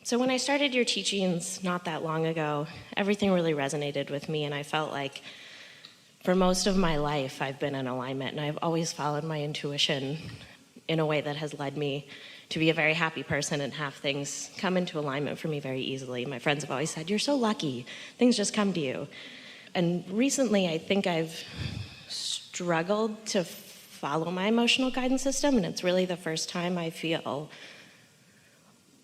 So when I started your teachings not that long ago, everything really resonated with me, and I felt like for most of my life I've been in alignment, and I've always followed my intuition in a way that has led me to be a very happy person and have things come into alignment for me very easily. My friends have always said, "You're so lucky, things just come to you." And recently I think I've struggled to follow my emotional guidance system, and it's really the first time I feel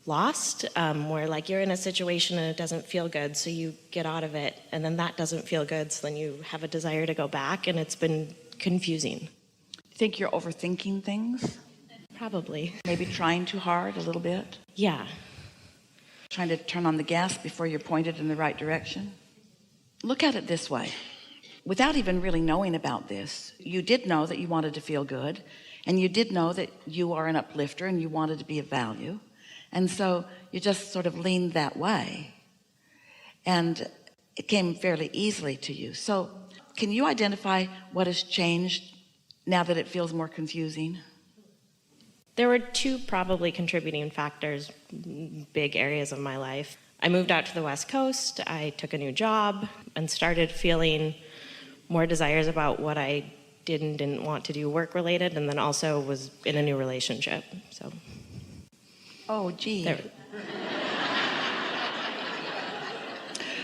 lost, where like you're in a situation and it doesn't feel good, so you get out of it, and then that doesn't feel good, so then you have a desire to go back, and it's been confusing. You think you're overthinking things? Probably. Maybe trying too hard a little bit? Yeah. Trying to turn on the gas before you're pointed in the right direction? Look at it this way. Without even really knowing about this, you did know that you wanted to feel good, and you did know that you are an uplifter and you wanted to be of value. And so you just sort of leaned that way, and it came fairly easily to you. So can you identify what has changed now that it feels more confusing? There were two probably contributing factors, big areas of my life. I moved out to the West Coast, I took a new job, and started feeling more desires about what I didn't want to do work-related, and then also was in a new relationship, so. Oh, gee. There.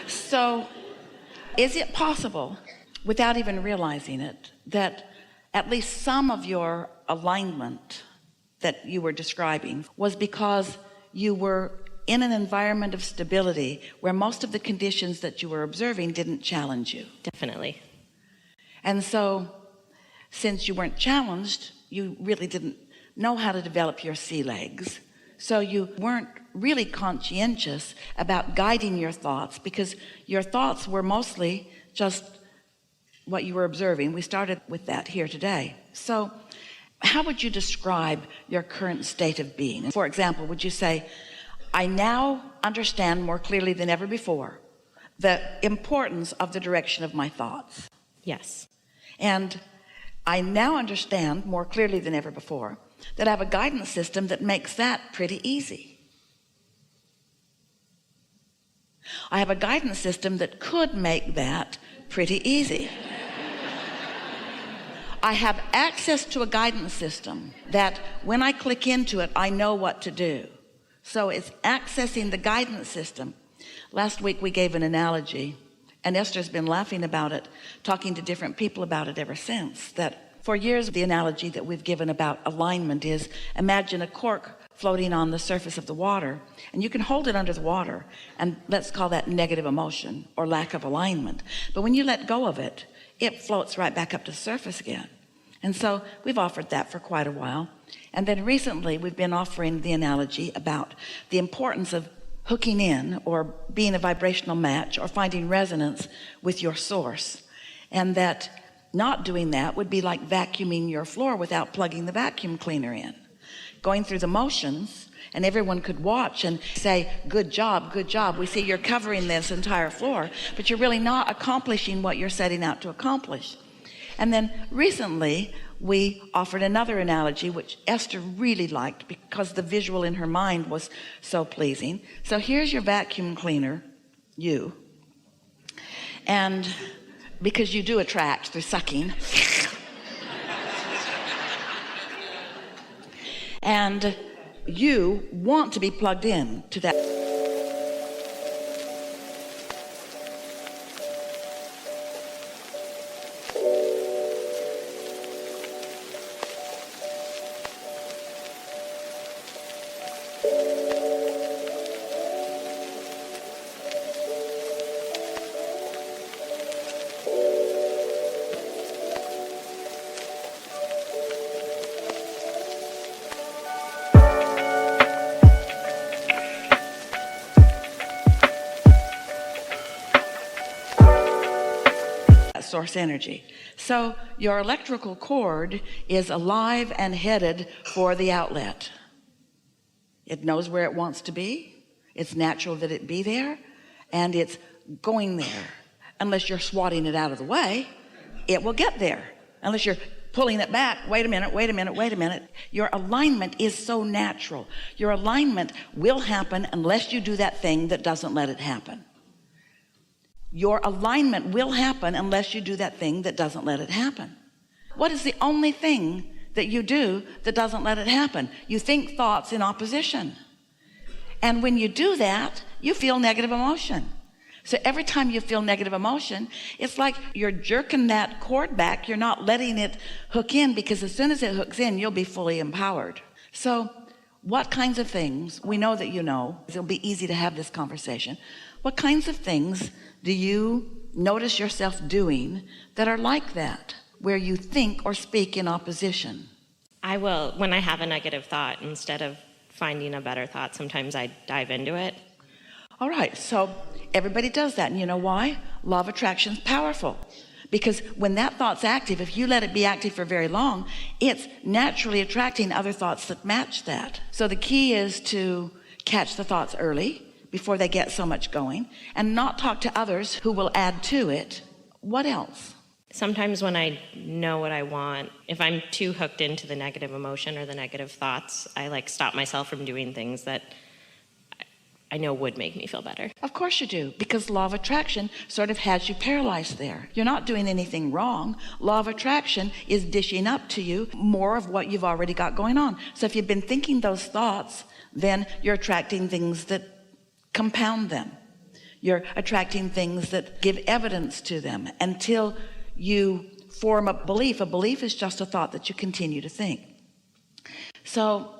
So is it possible, without even realizing it, that at least some of your alignment that you were describing was because you were in an environment of stability where most of the conditions that you were observing didn't challenge you? Definitely. And so since you weren't challenged, you really didn't know how to develop your sea legs. So you weren't really conscientious about guiding your thoughts, because your thoughts were mostly just what you were observing. We started with that here today. So how would you describe your current state of being? For example, would you say, I now understand more clearly than ever before the importance of the direction of my thoughts? Yes. And I now understand more clearly than ever before that I have a guidance system that makes that pretty easy. I have a guidance system that could make that pretty easy. I have access to a guidance system that when I click into it, I know what to do. So it's accessing the guidance system. Last week we gave an analogy, and Esther's been laughing about it, talking to different people about it ever since, that for years the analogy that we've given about alignment is, imagine a cork floating on the surface of the water, and you can hold it under the water, and let's call that negative emotion or lack of alignment. But when you let go of it, it floats right back up to the surface again. And so we've offered that for quite a while. And then recently we've been offering the analogy about the importance of hooking in or being a vibrational match or finding resonance with your source, and that not doing that would be like vacuuming your floor without plugging the vacuum cleaner in, going through the motions, and everyone could watch and say, good job, we see you're covering this entire floor, but you're really not accomplishing what you're setting out to accomplish. And then recently we offered another analogy which Esther really liked because the visual in her mind was so pleasing. So here's your vacuum cleaner, you, and because you do attract through sucking, and you want to be plugged in to that. Source energy. So your electrical cord is alive and headed for the outlet. It knows where it wants to be. It's natural that it be there, and it's going there. Unless you're swatting it out of the way, it will get there. Unless you're pulling it back. Wait a minute. Your alignment is so natural. Your alignment will happen unless you do that thing that doesn't let it happen. Your alignment will happen unless you do that thing that doesn't let it happen. What is the only thing that you do that doesn't let it happen? You think thoughts in opposition. And when you do that, you feel negative emotion. So every time you feel negative emotion, it's like you're jerking that cord back. You're not letting it hook in, because as soon as it hooks in, you'll be fully empowered. So what kinds of things, we know that you know, it'll be easy to have this conversation. What kinds of things do you notice yourself doing that are like that, where you think or speak in opposition? I will, when I have a negative thought, instead of finding a better thought, sometimes I dive into it. All right, so everybody does that. And you know why? Law of attraction is powerful. Because when that thought's active, if you let it be active for very long, it's naturally attracting other thoughts that match that. So the key is to catch the thoughts early before they get so much going, and not talk to others who will add to it. What else? Sometimes when I know what I want, if I'm too hooked into the negative emotion or the negative thoughts, I stop myself from doing things that I know would make me feel better. Of course you do, because law of attraction sort of has you paralyzed there. You're not doing anything wrong. Law of attraction is dishing up to you more of what you've already got going on. So if you've been thinking those thoughts, then you're attracting things that compound them. You're attracting things that give evidence to them until you form a belief. A belief is just a thought that you continue to think. So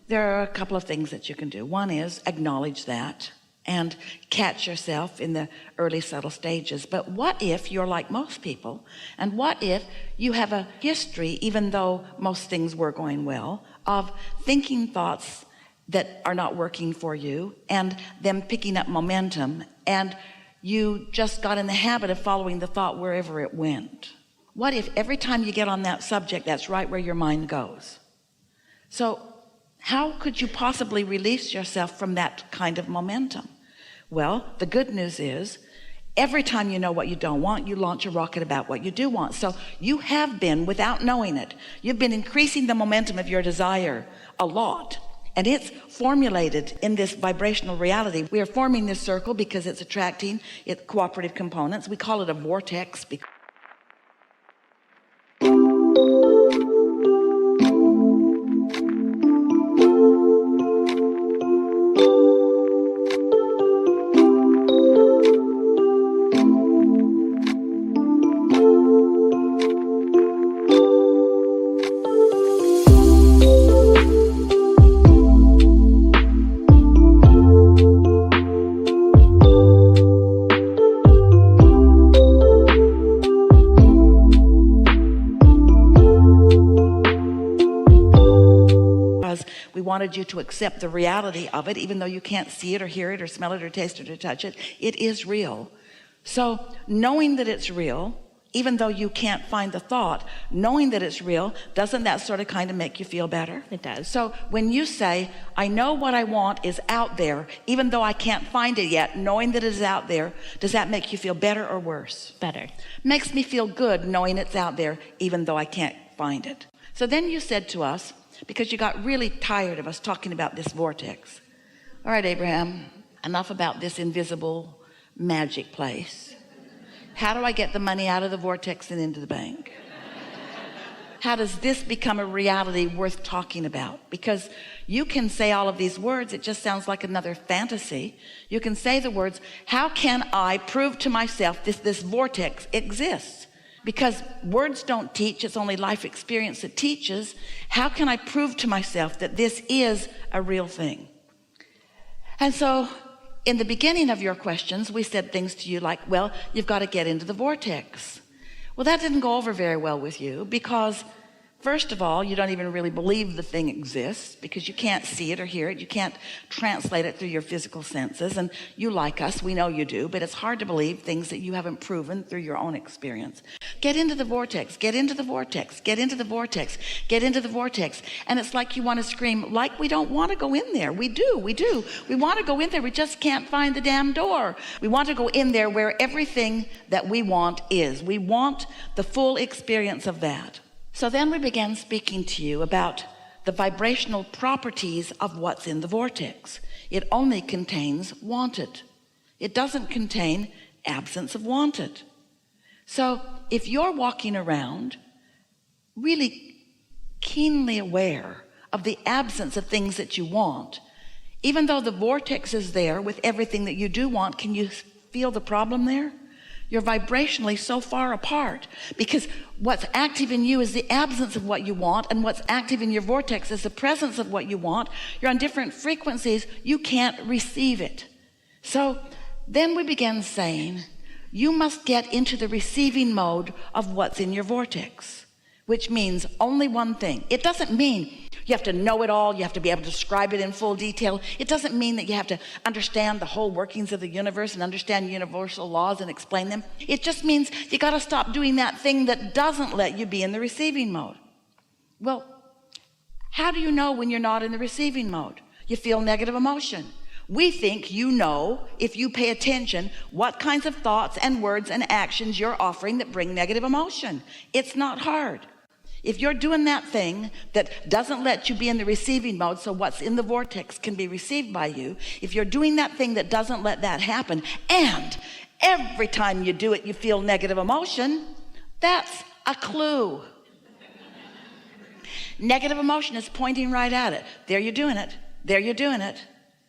there are a couple of things that you can do. One is acknowledge that and catch yourself in the early subtle stages. But what if you're like most people, and what if you have a history, even though most things were going well, of thinking thoughts that are not working for you and them picking up momentum, and you just got in the habit of following the thought wherever it went? What if every time you get on that subject, that's right where your mind goes? So how could you possibly release yourself from that kind of momentum? Well, the good news is every time you know what you don't want, you launch a rocket about what you do want. So you have been, without knowing it, you've been increasing the momentum of your desire a lot. And it's formulated in this vibrational reality. We are forming this circle because it's attracting its cooperative components. We call it a vortex. We wanted you to accept the reality of it, even though you can't see it or hear it or smell it or taste it or touch it. It is real. So knowing that it's real, even though you can't find the thought, knowing that it's real, doesn't that sort of kind of make you feel better? It does. So when you say, I know what I want is out there, even though I can't find it yet, knowing that it is out there, does that make you feel better or worse? Better. Makes me feel good knowing it's out there, even though I can't find it. So then you said to us, because you got really tired of us talking about this vortex, all right, Abraham, enough about this invisible magic place. How do I get the money out of the vortex and into the bank? How does this become a reality worth talking about? Because you can say all of these words, it just sounds like another fantasy. You can say the words, how can I prove to myself this vortex exists? Because words don't teach, it's only life experience that teaches. How can I prove to myself that this is a real thing? And so in the beginning of your questions, we said things to you like, well, you've got to get into the vortex. Well, that didn't go over very well with you, because first of all, you don't even really believe the thing exists, because you can't see it or hear it. You can't translate it through your physical senses. And you, like us, we know you do, but it's hard to believe things that you haven't proven through your own experience. Get into the vortex, get into the vortex, get into the vortex, get into the vortex. And it's like you want to scream, like we don't want to go in there. We do. We want to go in there. We just can't find the damn door. We want to go in there where everything that we want is. We want the full experience of that. So then we began speaking to you about the vibrational properties of what's in the vortex. It only contains wanted. It doesn't contain absence of wanted. So if you're walking around really keenly aware of the absence of things that you want, even though the vortex is there with everything that you do want, can you feel the problem there? You're vibrationally so far apart, because what's active in you is the absence of what you want, and what's active in your vortex is the presence of what you want. You're on different frequencies. You can't receive it. So then we began saying, you must get into the receiving mode of what's in your vortex, which means only one thing. It doesn't mean you have to know it all. You have to be able to describe it in full detail. It doesn't mean that you have to understand the whole workings of the universe and understand universal laws and explain them. It just means you got to stop doing that thing that doesn't let you be in the receiving mode. Well, how do you know when you're not in the receiving mode? You feel negative emotion. We think you know, if you pay attention, what kinds of thoughts and words and actions you're offering that bring negative emotion. It's not hard. If you're doing that thing that doesn't let you be in the receiving mode, so what's in the vortex can be received by you, if you're doing that thing that doesn't let that happen, and every time you do it you feel negative emotion, that's a clue. Negative emotion is pointing right at it. There you're doing it. There you're doing it.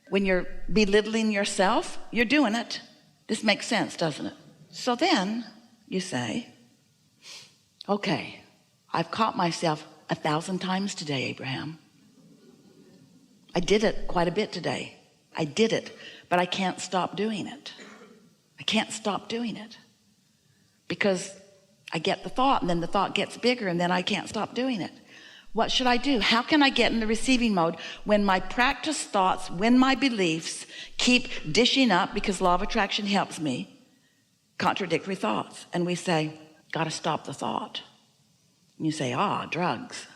When you're belittling yourself, you're doing it. This makes sense, doesn't it? So then you say, okay, I've caught myself 1,000 times today, Abraham. I did it quite a bit today. I did it, but I can't stop doing it. I can't stop doing it because I get the thought, and then the thought gets bigger, and then I can't stop doing it. What should I do? How can I get in the receiving mode when my practice thoughts, when my beliefs keep dishing up, because law of attraction helps me, contradictory thoughts? And we say, got to stop the thought. And you say, drugs.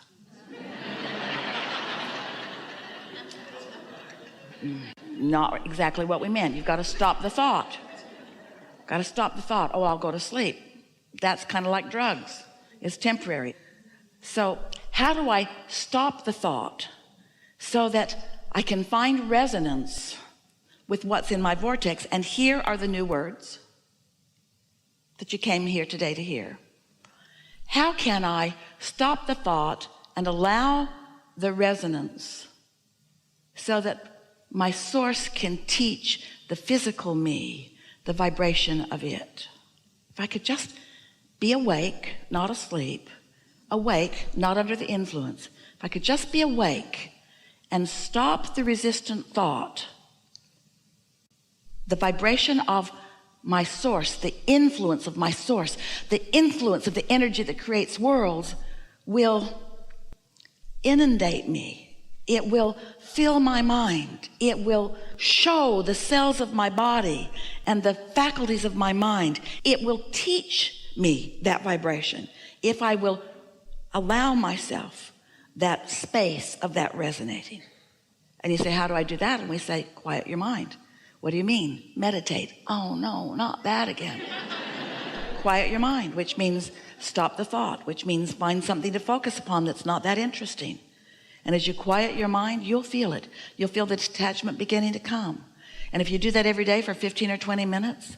Not exactly what we meant. You've got to stop the thought. Got to stop the thought. Oh, I'll go to sleep. That's kind of like drugs. It's temporary. So how do I stop the thought so that I can find resonance with what's in my vortex? And here are the new words that you came here today to hear. How can I stop the thought and allow the resonance so that my source can teach the physical me the vibration of it? If I could just be awake, not asleep, awake, not under the influence. If I could just be awake and stop the resistant thought, the vibration of my source, the influence of my source, the influence of the energy that creates worlds will inundate me. It will fill my mind. It will show the cells of my body and the faculties of my mind. It will teach me that vibration if I will allow myself that space of that resonating. And you say, how do I do that? And we say, quiet your mind. What do you mean? Meditate. Oh no, not that again. Quiet your mind, which means stop the thought, which means find something to focus upon that's not that interesting. And as you quiet your mind, you'll feel it. You'll feel the detachment beginning to come. And if you do that every day for 15 or 20 minutes,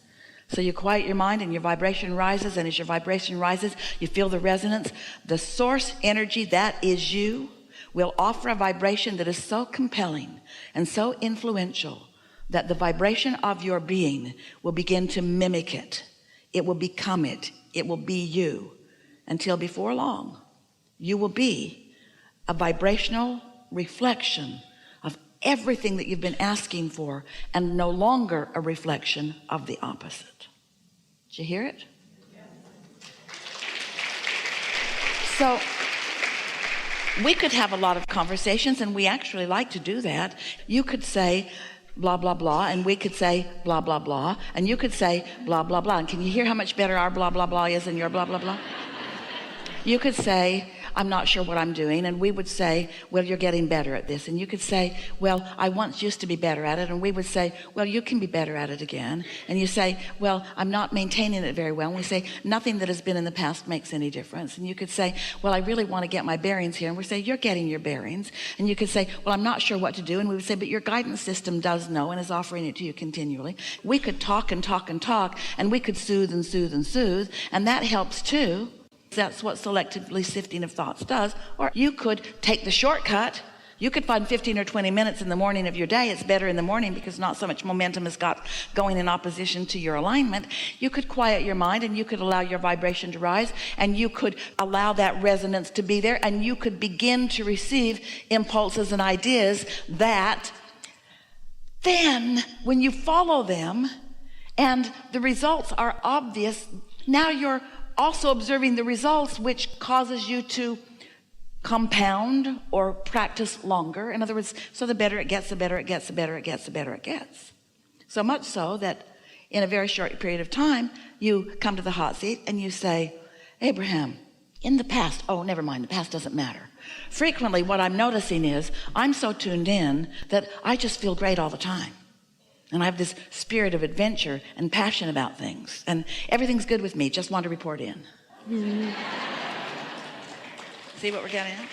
so you quiet your mind and your vibration rises, and as your vibration rises, you feel the resonance. The source energy that is you will offer a vibration that is so compelling and so influential that the vibration of your being will begin to mimic it. It will become it. It will be you. Until before long, you will be a vibrational reflection of everything that you've been asking for, and no longer a reflection of the opposite. Did you hear it? So we could have a lot of conversations, and we actually like to do that. You could say blah blah blah, and we could say blah blah blah, and you could say blah blah blah. And can you hear how much better our blah blah blah is than your blah blah blah? You could say, I'm not sure what I'm doing. And we would say, well, you're getting better at this. And you could say, well, I once used to be better at it. And we would say, well, you can be better at it again. And you say, well, I'm not maintaining it very well. And we say, nothing that has been in the past makes any difference. And you could say, well, I really want to get my bearings here. And we say, you're getting your bearings. And you could say, well, I'm not sure what to do. And we would say, but your guidance system does know and is offering it to you continually. We could talk and talk and talk, and we could soothe and soothe and soothe, and that helps too. That's what selectively sifting of thoughts does. Or you could take the shortcut. You could find 15 or 20 minutes in the morning of your day. It's better in the morning because not so much momentum has got going in opposition to your alignment. You could quiet your mind, and you could allow your vibration to rise, and you could allow that resonance to be there, and you could begin to receive impulses and ideas that then when you follow them and the results are obvious, now you're also observing the results, which causes you to compound or practice longer. In other words, so the better it gets, the better it gets, the better it gets, the better it gets. So much so that in a very short period of time, you come to the hot seat and you say, Abraham, in the past, oh, never mind, the past doesn't matter. Frequently, what I'm noticing is I'm so tuned in that I just feel great all the time. And I have this spirit of adventure and passion about things. And everything's good with me. Just want to report in. See what we're getting at?